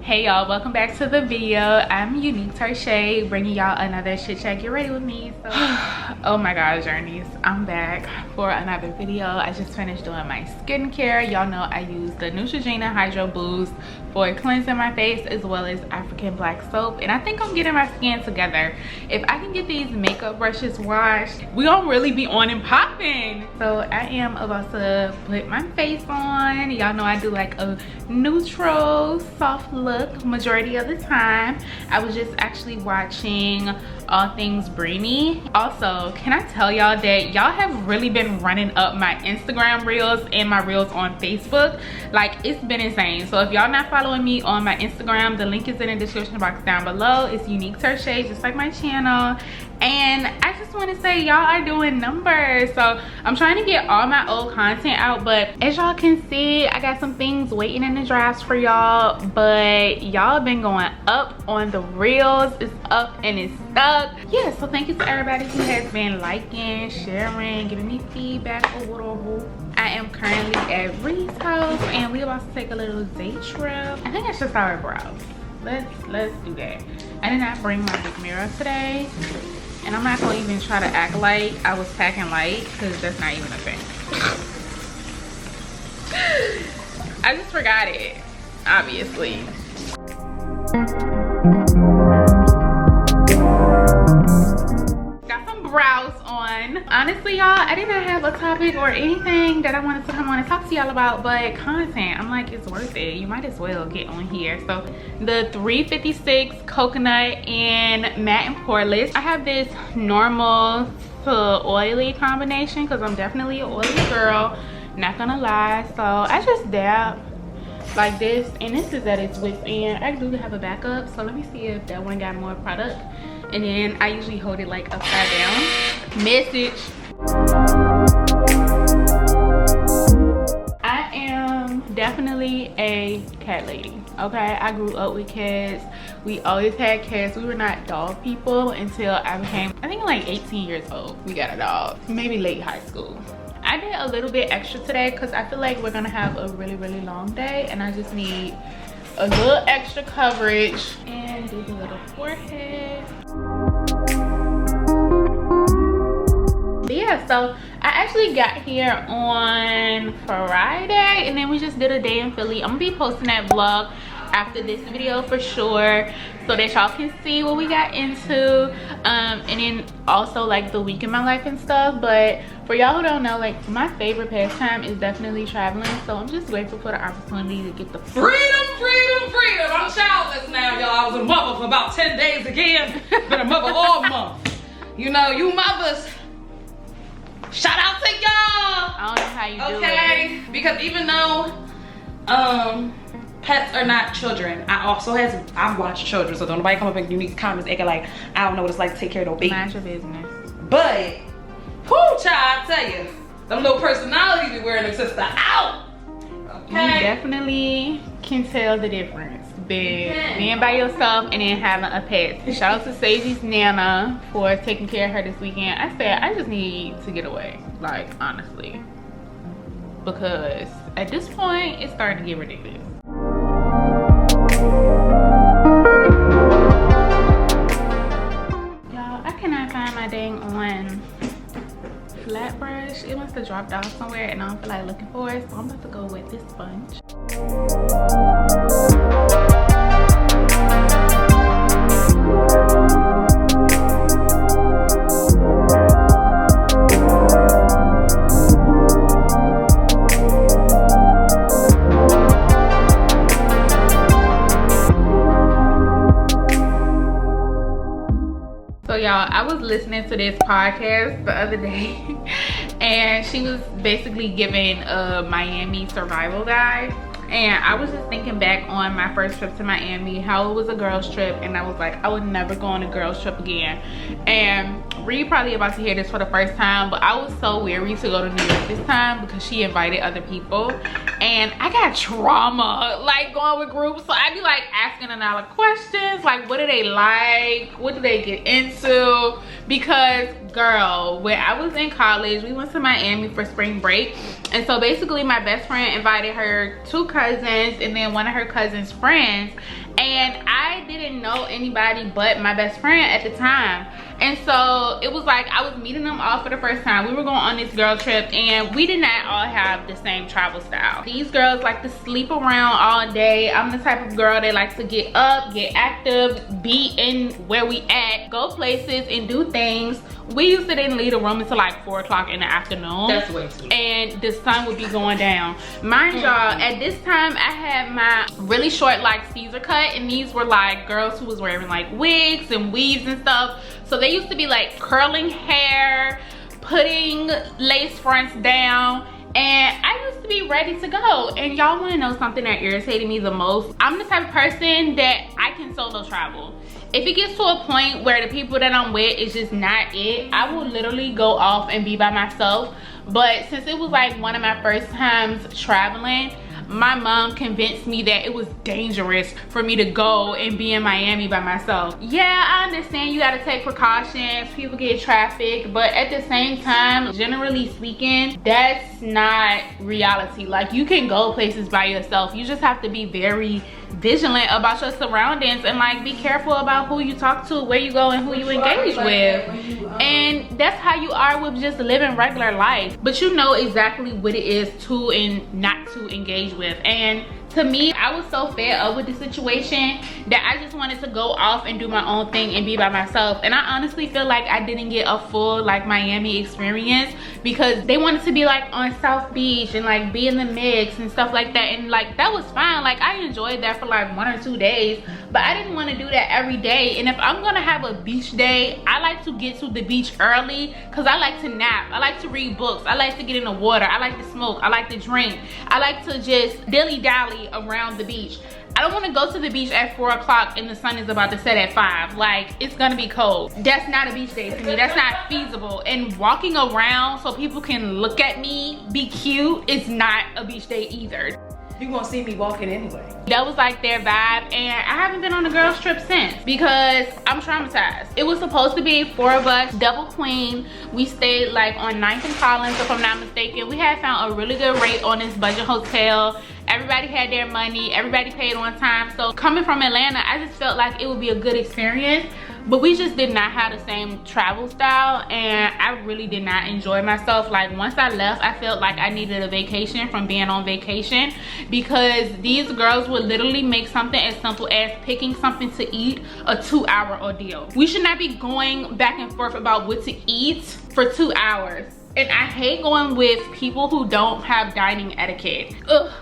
Hey y'all, welcome back to the video. I'm Uneak Tershai, bringing y'all another chit chat. Get ready with me. So, oh my god, journeys, I'm back for another video. I just finished doing my skincare. Y'all know I use the Neutrogena Hydro Boost for cleansing my face, as well as African black soap, and I think I'm getting my skin together. If I can get these makeup brushes washed, we gonna really be on and popping. So I am about to put my face on. Y'all know I do like a neutral soft look majority of the time. I was just actually watching All Things Breeny. Also, can I tell y'all that y'all have really been running up my Instagram reels and my reels on Facebook? Like, it's been insane. So if y'all not following me on my Instagram, the link is in the description box down below. It's Uneak Tershai, just like my channel. And I just want to say y'all are doing numbers. So I'm trying to get all my old content out, but as y'all can see, I got some things waiting in the drafts for y'all. But y'all been going up on the reels. It's up and it's stuck. Yeah, so thank you to everybody who has been liking, sharing, giving me feedback or whatever. I am currently at Reid's house and we about to take a little day trip. I think I should start with brows. Let's do that. I did not bring my big mirror today, and I'm not gonna even try to act like I was packing light, because that's not even a thing. I just forgot it, obviously. Got some brows on. Honestly, y'all, I did not have a topic or anything that I wanted to come on and talk to y'all about, but content, I'm like, it's worth it. You might as well get on here. So the 356 coconut and matte and poreless. I have this normal to oily combination because I'm definitely an oily girl, not gonna lie. So I just dab like this, and this is at its wit's end. I do have a backup, so let me see if that one got more product. And then I usually hold it like upside down. Message. I am definitely a cat lady, okay? I grew up with cats. We always had cats. We were not dog people until I became, I think, like 18 years old. We got a dog, maybe late high school. I did a little bit extra today because I feel like we're gonna have a really long day, and I just need a little extra coverage. And do the little forehead. But yeah, so I actually got here on Friday, and then we just did a day in Philly. I'm gonna be posting that vlog after this video for sure, so that y'all can see what we got into, and then also like the week in my life and stuff. But for y'all who don't know, like, my favorite pastime is definitely traveling, so I'm just grateful for the opportunity to get the freedom. I'm childless now, y'all. I was a mother for about 10 days again. Been a mother all month. You know, you mothers, shout out to y'all. I don't know how you do it. Okay, because even though pets are not children, I watch children, so don't nobody come up in Unique comments acting like I don't know what it's like to take care of no baby. Mind your business. But whoo, child, I tell you, them little personalities be wearing them sister out. Okay, you definitely can tell the difference being by yourself and then having a pet. Shout out to Sagie's Nana for taking care of her this weekend. I said I just need to get away, like, honestly, because at this point it's starting to get ridiculous. Y'all, I cannot find my dang on flat brush. It must have dropped off somewhere and I don't feel like looking for it, so I'm about to go with this sponge. Y'all, I was listening to this podcast the other day and she was basically giving a Miami survival guide, and I was just thinking back on my first trip to Miami, how it was a girls trip, and I was like, I would never go on a girls trip again. And Reid probably about to hear this for the first time, but I was so weary to go to New York this time because she invited other people, and I got trauma like going with groups. So I'd be like asking a lot of questions, like, what do they like, what do they get into? Because girl, when I was in college, we went to Miami for spring break, and so basically my best friend invited her two cousins and then one of her cousins' friends, and I didn't know anybody but my best friend at the time. And so it was like I was meeting them all for the first time. We were going on this girl trip and we did not all have the same travel style. These girls like to sleep around all day. I'm the type of girl that likes to get up, get active, be in where we at, go places and do things. We used to then leave the room until like 4 o'clock in the afternoon. That's way too. And the sun would be going down. Mind y'all, at this time I had my really short like Caesar cut, and these were like girls who was wearing like wigs and weaves and stuff. So they used to be like curling hair, putting lace fronts down, and I used to be ready to go. And y'all wanna know something that irritated me the most? I'm the type of person that I can solo travel. If it gets to a point where the people that I'm with is just not it, I will literally go off and be by myself. But since it was like one of my first times traveling, my mom convinced me that it was dangerous for me to go and be in Miami by myself. Yeah, I understand you gotta take precautions, people get trafficked, but at the same time, generally speaking, that's not reality. Like, you can go places by yourself. You just have to be very vigilant about your surroundings and like be careful about who you talk to, where you go, and who you engage with. And that's how you are with just living regular life. But you know exactly what it is to and not to engage with. And to me, I was so fed up with the situation that I just wanted to go off and do my own thing and be by myself. And I honestly feel like I didn't get a full like Miami experience because they wanted to be like on South Beach and like be in the mix and stuff like that. And like that was fine. Like I enjoyed that for like 1 or 2 days, but I didn't want to do that every day. And if I'm gonna have a beach day, I like to get to the beach early because I like to nap. I like to read books. I like to get in the water. I like to smoke. I like to drink. I like to just dilly-dally around the beach. I don't want to go to the beach at 4 o'clock and the sun is about to set at 5. Like, it's gonna be cold. That's not a beach day to me. That's not feasible. And walking around so people can look at me, be cute, is not a beach day either. You gonna see me walking anyway. That was like their vibe, and I haven't been on a girls trip since because I'm traumatized. It was supposed to be 4 of us, double queen. We stayed like on 9th and Collins, if I'm not mistaken. We had found a really good rate on this budget hotel. Everybody had their money, everybody paid on time. So coming from Atlanta, I just felt like it would be a good experience, but we just did not have the same travel style, and I really did not enjoy myself. Like once I left, I felt like I needed a vacation from being on vacation, because these girls would literally make something as simple as picking something to eat a 2-hour ordeal. We should not be going back and forth about what to eat for 2 hours. And I hate going with people who don't have dining etiquette. Ugh.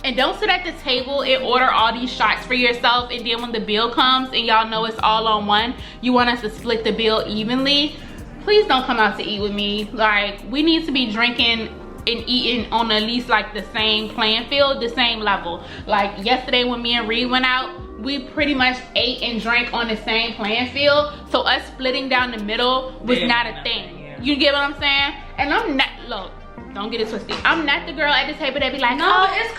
And don't sit at the table and order all these shots for yourself, and then when the bill comes and y'all know it's all on one, you want us to split the bill evenly. Please don't come out to eat with me. Like, we need to be drinking and eating on at least like the same playing field, the same level. Like yesterday when me and Reid went out, we pretty much ate and drank on the same playing field. So us splitting down the middle was not a thing. Yeah. You get what I'm saying? And I'm not, look, don't get it twisted. I'm not the girl at the table that be like, no, oh, it's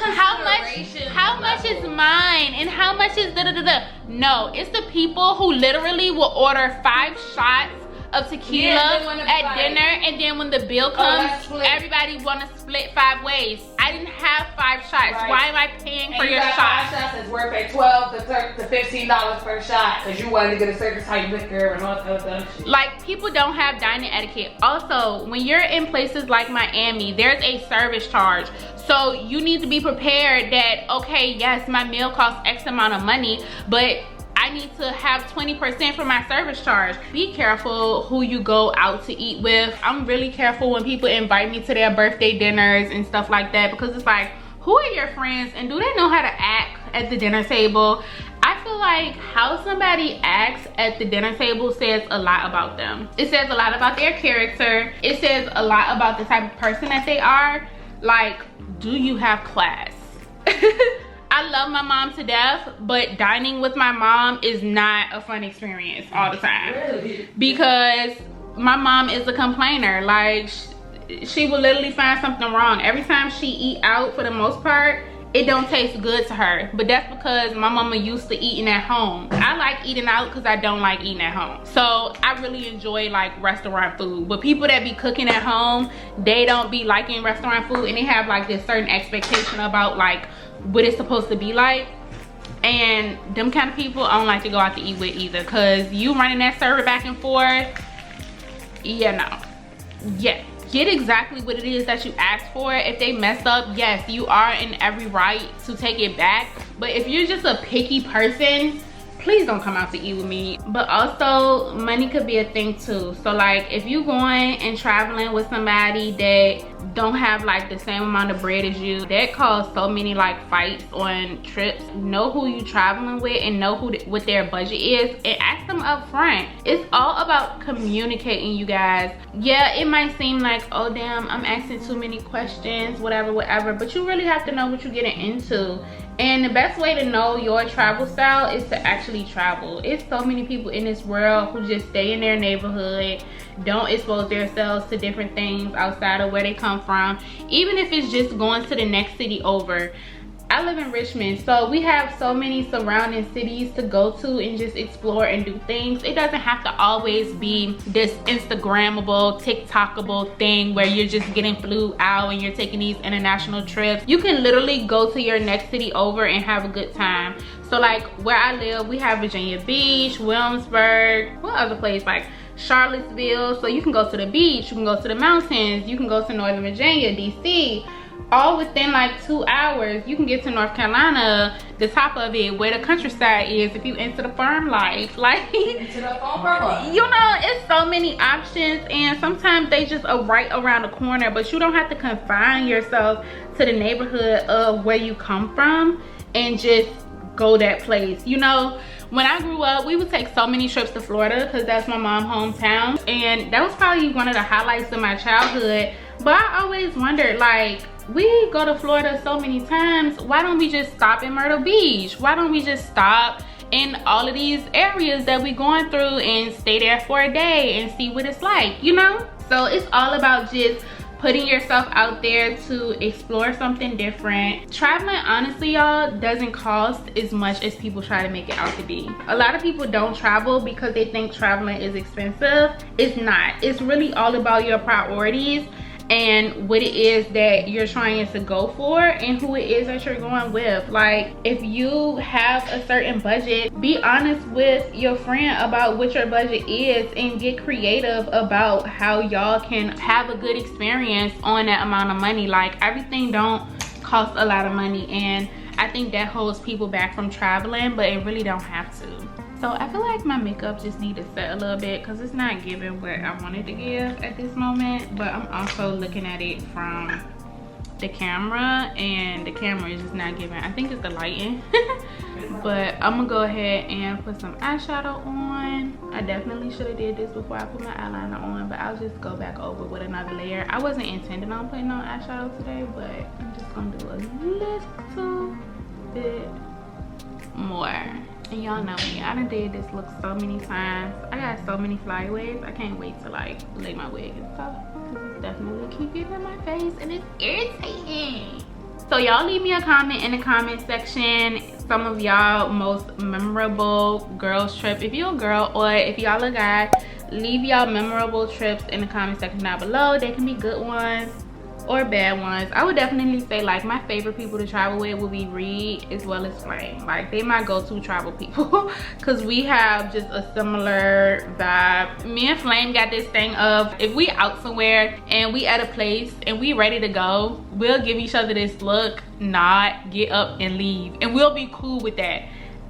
how much is mine and how much is da-da-da-da. No, it's the people who literally will order 5 shots of tequila at dinner, and then when the bill comes, everybody want to split 5 ways. I didn't have 5 shots. Right. Why am I paying for your shots? 5 shots that's worth at $12 to $15 per shot because you wanted to get a certain type of liquor and all that other shit. Like, people don't have dining etiquette. Also, when you're in places like Miami, there's a service charge. So you need to be prepared that, okay, yes, my meal costs X amount of money, but I need to have 20% for my service charge. Be careful who you go out to eat with. I'm really careful when people invite me to their birthday dinners and stuff like that, because it's like, who are your friends and do they know how to act at the dinner table? I feel like how somebody acts at the dinner table says a lot about them. It says a lot about their character. It says a lot about the type of person that they are. Like, do you have class? I love my mom to death, but dining with my mom is not a fun experience all the time. Really? Because my mom is a complainer. Like, she will literally find something wrong. Every time she eat out, for the most part, it don't taste good to her. But that's because my mama used to eating at home. I like eating out because I don't like eating at home. So I really enjoy like restaurant food. But people that be cooking at home, they don't be liking restaurant food, and they have like this certain expectation about like what it's supposed to be like. And them kind of people I don't like to go out to eat with either, because you running that server back and forth. Yeah, no. Yeah, get exactly what it is that you asked for. If they mess up, yes, you are in every right to take it back. But if you're just a picky person, please don't come out to eat with me. But also, money could be a thing too. So like, if you going and traveling with somebody that don't have like the same amount of bread as you, that cause so many like fights on trips. Know who you traveling with and know what their budget is, and ask them up front. It's all about communicating, you guys. Yeah, it might seem like, oh damn, I'm asking too many questions, whatever, but you really have to know what you're getting into. And the best way to know your travel style is to actually travel. It's so many people in this world who just stay in their neighborhood, don't expose themselves to different things outside of where they come from, even if it's just going to the next city over. I live in Richmond, so we have so many surrounding cities to go to and just explore and do things. It doesn't have to always be this Instagrammable, TikTokable thing where you're just getting flew out and you're taking these international trips. You can literally go to your next city over and have a good time. So like where I live, we have Virginia Beach, Williamsburg, what other place, like Charlottesville. So you can go to the beach, you can go to the mountains, you can go to Northern Virginia, DC. All within like 2 hours. You can get to North Carolina, the top of it, where the countryside is, if you into the farm life. Like, Into the farm. you know, it's so many options, and sometimes they just are right around the corner, but you don't have to confine yourself to the neighborhood of where you come from and just go that place. You know, when I grew up, we would take so many trips to Florida because that's my mom's hometown, and that was probably one of the highlights of my childhood. But I always wondered, like, we go to Florida so many times, why don't we just stop in Myrtle Beach? Why don't we just stop in all of these areas that we going through and stay there for a day and see what it's like, you know? So it's all about just putting yourself out there to explore something different. Traveling, honestly, y'all, doesn't cost as much as people try to make it out to be. A lot of people don't travel because they think traveling is expensive. It's not. It's really all about your priorities and what it is that you're trying to go for and who it is that you're going with. Like, if you have a certain budget, be honest with your friend about what your budget is and get creative about how y'all can have a good experience on that amount of money. Like, everything don't cost a lot of money, and I think that holds people back from traveling, but it really don't have to. So I feel like my makeup just need to set a little bit because it's not giving what I wanted to give at this moment. But I'm also looking at it from the camera, and the camera is just not giving. I think it's the lighting. But I'm gonna go ahead and put some eyeshadow on. I definitely should have did this before I put my eyeliner on, but I'll just go back over with another layer. I wasn't intending on putting on eyeshadow today, but I'm just gonna do a little bit more. And y'all know me, I done did this look so many times. I got so many flyaways. I can't wait to like lay my wig and stuff, because it's definitely keep getting in my face and it's irritating. So y'all leave me a comment in the comment section, some of y'all most memorable girls trip. If you're a girl or if y'all a guy, leave y'all memorable trips in the comment section down below. They can be good ones or bad ones. I would definitely say like my favorite people to travel with would be Reid as well as Flame. Like, they my go-to travel people because we have just a similar vibe. Me and Flame got this thing of, if we out somewhere and we at a place and we ready to go, we'll give each other this look, nod, get up and leave, and we'll be cool with that.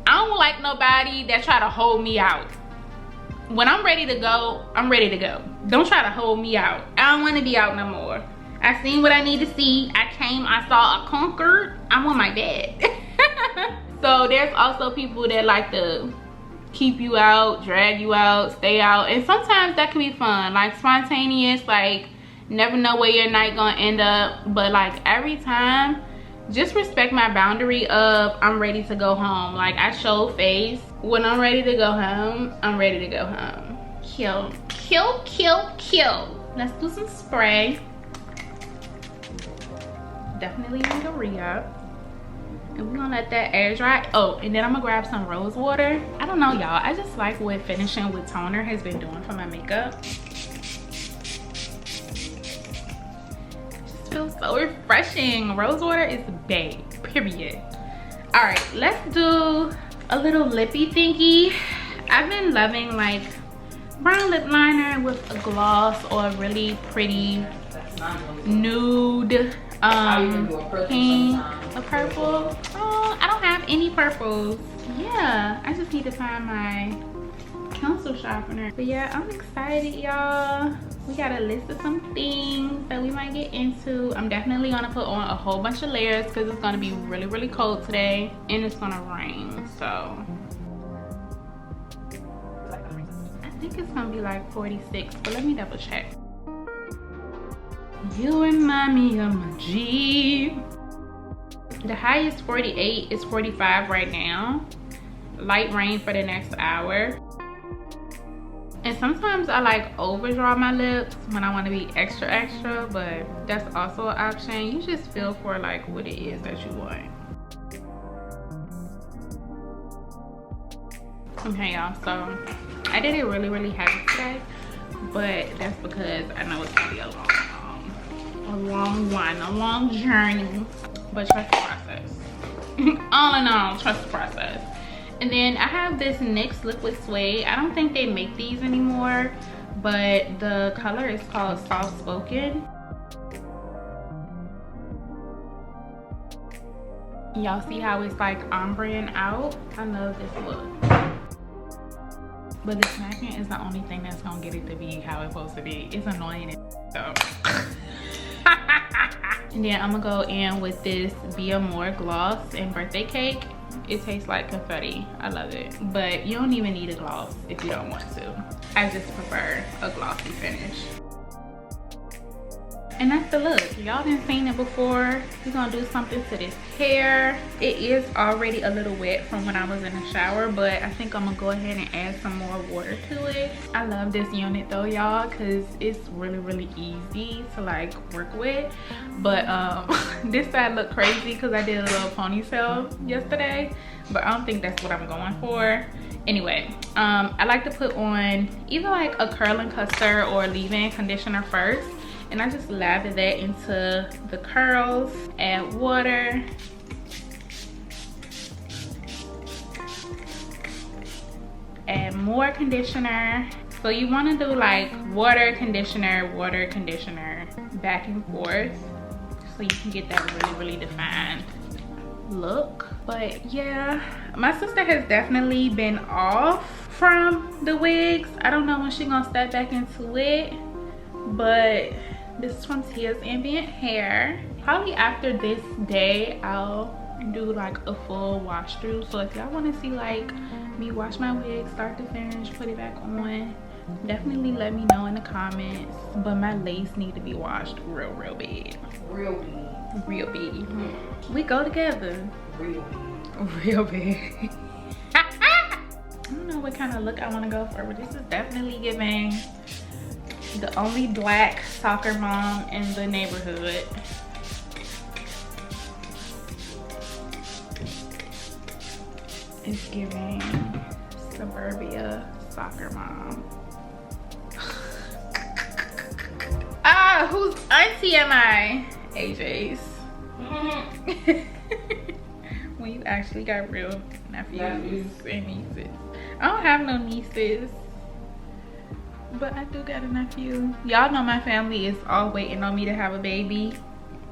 I don't like nobody that try to hold me out. When I'm ready to go, I'm ready to go. Don't try to hold me out. I don't want to be out no more. I seen what I need to see. I came, I saw, I conquered. I'm on my bed. So there's also people that like to keep you out, drag you out, stay out. And sometimes that can be fun. Like spontaneous, like never know where your night gonna end up. But like every time, just respect my boundary of I'm ready to go home. Like, I show face. When I'm ready to go home, I'm ready to go home. Kill, kill, kill, kill. Let's do some spray. Definitely need a re-up, and we're gonna let that air dry. Oh, and then I'm gonna grab some rose water. I don't know, y'all, I just like what finishing with toner has been doing for my makeup. It just feels so refreshing. Rose water is bae, period. All right, let's do a little lippy thingy. I've been loving like brown lip liner with a gloss or a really pretty nude pink, a purple. Oh, I don't have any purples. Yeah, I just need to find my pencil sharpener. But yeah, I'm excited, y'all. We got a list of some things that we might get into. I'm definitely gonna put on a whole bunch of layers because it's gonna be really, really cold today and it's gonna rain. So I think it's gonna be like 46, but let me double check. You remind me of my G. The high is 48, it's 45 right now. Light rain for the next hour. And sometimes I like overdraw my lips when I want to be extra extra, but that's also an option. You just feel for like what it is that you want. Okay, y'all, so I did it really, really heavy today, but that's because I know it's gonna be a long journey, but trust the process. All in all, trust the process. And then I have this NYX liquid suede. I don't think they make these anymore, but the color is called Soft Spoken. Y'all see how it's like ombre-ing out? I love this look. But the smacking is the only thing that's gonna get it to be how it's supposed to be. It's annoying, so. And then I'm gonna go in with this Be A More gloss and birthday cake. It tastes like confetti. I love it. But you don't even need a gloss if you don't want to. I just prefer a glossy finish. And that's the look. Y'all done seen it before. We're gonna do something to this hair. It is already a little wet from when I was in the shower, but I think I'm gonna go ahead and add some more water to it. I love this unit though, y'all, because it's really, really easy to like work with. But this side looked crazy because I did a little ponytail yesterday, but I don't think that's what I'm going for. Anyway, I like to put on either like a curling custard or leave-in conditioner first. And I just lather that into the curls, add water. Add more conditioner. So you want to do like water, conditioner, back and forth. So you can get that really, really defined look. But yeah, my sister has definitely been off from the wigs. I don't know when she's gonna step back into it. But this is from Tia's Ambient Hair. Probably after this day, I'll do like a full wash through. So if y'all want to see like me wash my wig start to finish, put it back on, definitely let me know in the comments. But my lace need to be washed real big. Real big. We go together. Real big. I don't know what kind of look I want to go for, but this is definitely giving the only black soccer mom in the neighborhood. It's giving suburbia soccer mom. Ah, whose auntie am I? AJ's. When you actually got real nephews and nieces. I don't have no nieces, but I do got a nephew. Y'all know my family is all waiting on me to have a baby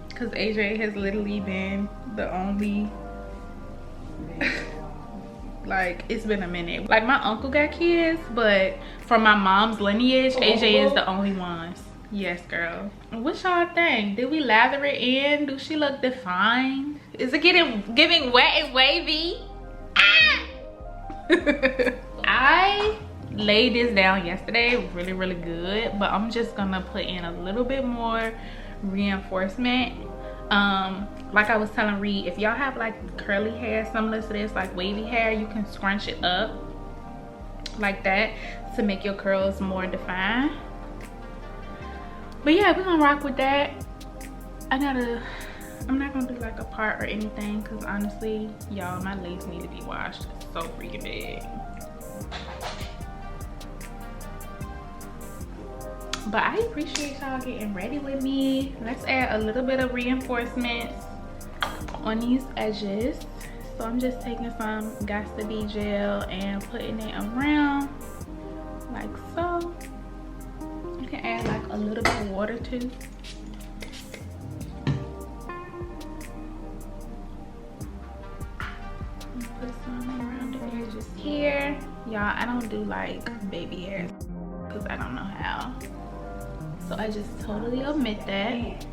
because AJ has literally been the only like, it's been a minute. Like, my uncle got kids, but from my mom's lineage, AJ is the only one. Yes, girl. What y'all think? Did we lather it in? Do she look defined? Is it giving wet and wavy? Ah! I laid this down yesterday really good, but I'm just gonna put in a little bit more reinforcement. Like I was telling Reid, if y'all have like curly hair similar to this, like wavy hair, you can scrunch it up like that to make your curls more defined. But yeah, we're gonna rock with that. I'm not gonna do like a part or anything because honestly, y'all, my lace need to be washed. It's so freaking big. But I appreciate y'all getting ready with me. Let's add a little bit of reinforcements on these edges So I'm just taking some Got to Be gel and putting it around like so. You can add like a little bit of water too. Put some around the edges here. Y'all, I don't do like baby hairs because I don't know how. So I just totally omit that.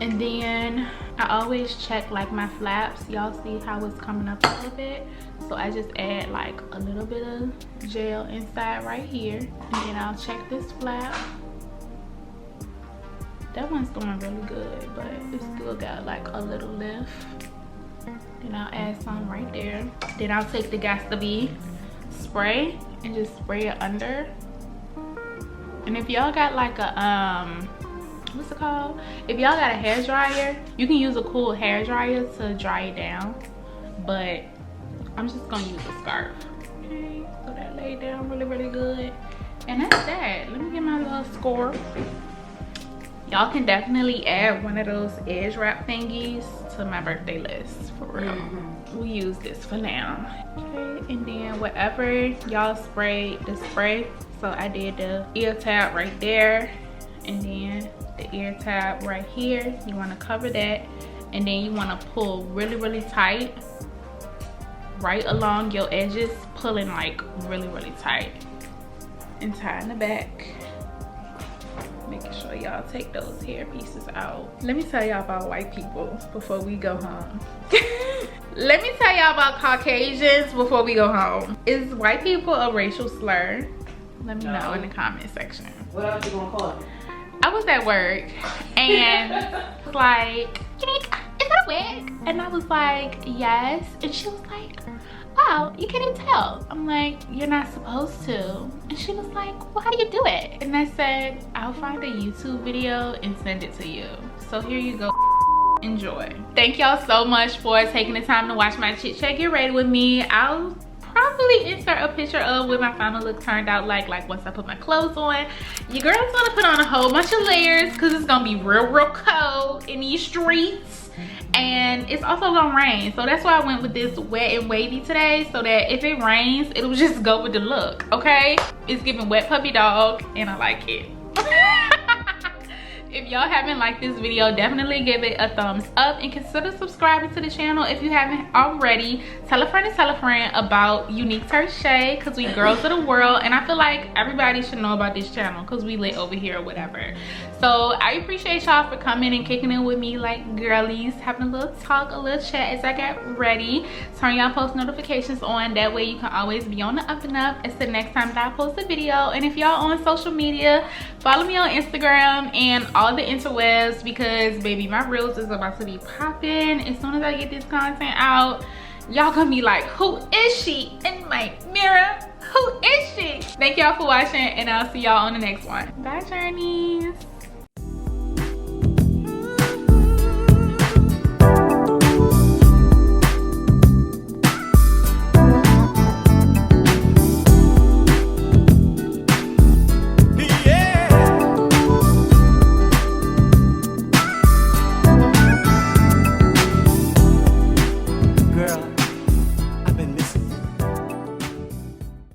And then I always check like my flaps. Y'all see how it's coming up a little bit. So I just add like a little bit of gel inside right here. And then I'll check this flap. That one's doing really good, but it still got like a little lift. Then I'll add some right there. Then I'll take the Got to Be spray and just spray it under. And if y'all got like a what's it called? If y'all got a hair dryer, you can use a cool hair dryer to dry it down. But I'm just gonna use a scarf. Okay, so that laid down really, really good. And that's that. Let me get my little scarf. Y'all can definitely add one of those edge wrap thingies to my birthday list, for real. We use this for now. Okay, and then whatever y'all sprayed the spray. So I did the ear tab right there, and then the ear tab right here. You want to cover that, and then you want to pull really, really tight right along your edges, pulling like really, really tight, and tie in the back. Making sure y'all take those hair pieces out. Let me tell y'all about white people before we go home. Let me tell y'all about Caucasians before we go home. Is white people a racial slur? Let me know in the comment section. What else you gonna call it? I was at work and was like, is that a wig? And I was like, yes. And she was like, wow, you can't even tell. I'm like, you're not supposed to. And she was like, well, how do you do it? And I said, I'll find a YouTube video and send it to you. So here you go. Enjoy. Thank y'all so much for taking the time to watch my chit chat get ready with me. I'll probably insert a picture of what my final look turned out like once I put my clothes on. Your girl's gonna put on a whole bunch of layers because it's gonna be real cold in these streets, and it's also gonna rain. So that's why I went with this wet and wavy today, so that if it rains, it'll just go with the look, okay? It's giving wet puppy dog, and I like it. If y'all haven't liked this video, definitely give it a thumbs up and consider subscribing to the channel if you haven't already. Tell a friend about Uneak Tershai, because we girls of the world, and I feel like everybody should know about this channel because we lit over here or whatever. So I appreciate y'all for coming and kicking it with me like girlies, having a little talk, a little chat as I got ready. Turn y'all post notifications on, that way you can always be on the up and up as the next time that I post a video. And if y'all on social media, follow me on Instagram and all the interwebs, because baby, my reels is about to be popping. As soon as I get this content out, y'all gonna be like, who is she in my mirror? Who is she? Thank y'all for watching, and I'll see y'all on the next one. Bye, journeys.